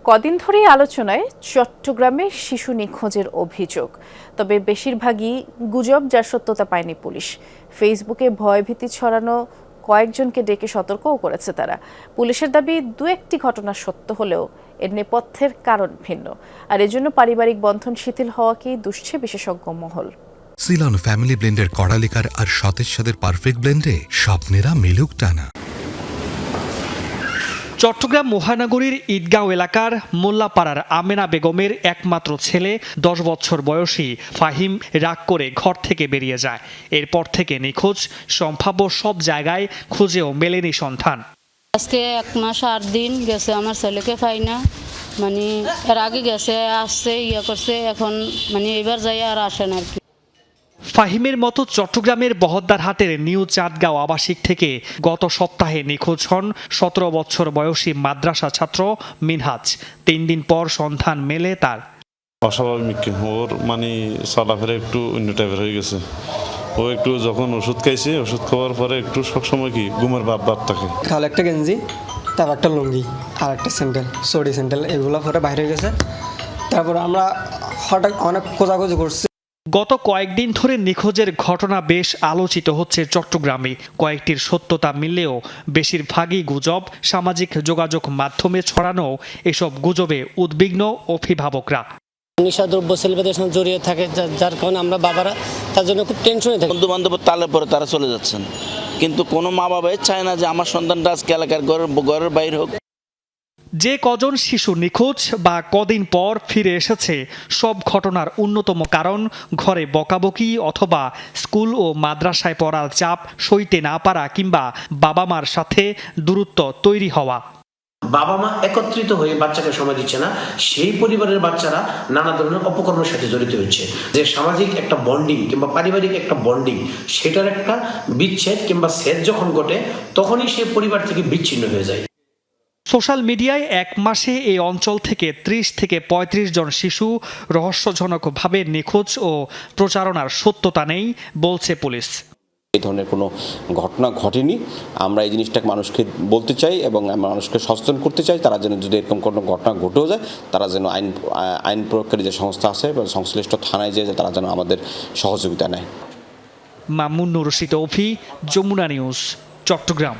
কদিন ধরেই আলোচনায় চট্টগ্রামে শিশু নিখোঁজের অভিযোগ, তবে বেশিরভাগই গুজব, যার সত্যতা পায়নি পুলিশ। ফেসবুকে ভয়ভীতি ছড়ানো কয়েকজনকে ডেকে সতর্কও করেছে তারা। পুলিশের দাবি দু একটি ঘটনা সত্য হলেও এর নেপথ্যের কারণ ভিন্ন, আর এজন্য পারিবারিক বন্ধন শিথিল হওয়াকেই দুষছে বিশেষজ্ঞ মহল। সিলন ফ্যামিলি ব্লেন্ডের কড়ালিকার আর সতেজ সাদের পারফেক্ট ব্লেন্ডে স্বপ্নেরা মিলুক টানা। চট্টগ্রাম মহানগরীর ঈদগাঁও এলাকার মোল্লাপাড়ার আমেনা বেগমের একমাত্র ছেলে 10 বছর বয়সী ফাহিম রাগ করে ঘর থেকে বেরিয়ে যায়। এরপর থেকে নিখোঁজ, সম্ভাব্য সব জায়গায় খুঁজেও মেলেনি সন্ধান। আজকে 1 মাস 8 দিন গেছে, আমার ছেলেকে পাই না। মানে এর আগে গেছে, আসছে, করছে, এখন মানে এবার যাই আর আসে না আর কি। ফাহিমের মতো চট্টগ্রামের বহদ্দারহাটের নিউ চাঁদগাঁও আবাসিক থেকে গত সপ্তাহে নিখোঁজ হন 17 বছর বয়সী মাদ্রাসা ছাত্র মিনহাজ। 3 দিন পর সন্ধান মেলে তার। অস্বাভাবিক, ওর মানে চলাফেরা একটু অন্য টাইপের হয়ে গেছে। ও একটু যখন ওষুধ খাইছে, ওষুধ খাওয়ার পরে একটু সবসময় কি ঘুমের ভাব থাকে। খালি একটা গেঞ্জি, তারপর একটা লুঙ্গি আর একটা স্যান্ডেল, সরি স্যান্ডেল, এগুলো পরে বাইরে গেছে। তারপর আমরা হঠাৎ অনেক খোঁজাখুঁজি করছি। গত কয়েকদিন ধরে নিখোঁজের ঘটনা বেশ আলোচিত হচ্ছে চট্টগ্রামে। কয়েকটির সত্যতা মিললেও বেশিরভাগই গুজব। সামাজিক যোগাযোগ মাধ্যমে ছড়ানো এসব গুজবে উদ্বিগ্ন অভিভাবকরা। নেশাদ্রব্য ছেলেমেয়েদের সঙ্গে জড়িয়ে থাকে, যার কারণে আমরা বাবারা তার জন্য খুব টেনশনে থাকি। বন্ধু বান্ধবের তালে পরে তারা চলে যাচ্ছেন, কিন্তু কোনো মা বাবাই চায় না যে আমার সন্তানটা আজকে এলাকার ঘরের বাইরে হোক। যে কজন শিশু নিখোঁজ বা কদিন পর ফিরে এসেছে, সব ঘটনার অন্যতম কারণ ঘরে বকাবকি অথবা স্কুল ও মাদ্রাসায় পড়ার চাপ সইতে না পারা কিংবা বাবা মার সাথে দূরত্ব তৈরি হওয়া। বাবা মা একত্রিত হয়ে বাচ্চাকে সময় দিচ্ছে না, সেই পরিবারের বাচ্চারা নানা ধরনের অপকর্মের সাথে জড়িত হচ্ছে। যে সামাজিক একটা বন্ডিং কিংবা পারিবারিক একটা বন্ডিং, সেটার একটা বিচ্ছেদ কিংবা ছেদ যখন ঘটে, তখনই সে পরিবার থেকে বিচ্ছিন্ন হয়ে যায়। সোশ্যাল মিডিয়ায় 1 মাসে এই অঞ্চল থেকে 30 থেকে 35 জন শিশু রহস্যজনকভাবে নিখোঁজ ও প্রচারণার সত্যতা নেই বলছে পুলিশ। এই ধরনের কোনো ঘটনা ঘটেনি। আমরা এই জিনিসটাকে মানুষকে বলতে চাই এবং মানুষকে সচেতন করতে চাই, তারা যেন যদি এরকম কোনো ঘটনা ঘটেও যায়, তারা যেন আইন প্রয়োগকারী যে সংস্থা আছে বা সংশ্লিষ্ট থানায় যে তারা যেন আমাদের সহযোগিতা নেয়। মামুন নুর রশিদ, অভি, যমুনা নিউজ, চট্টগ্রাম।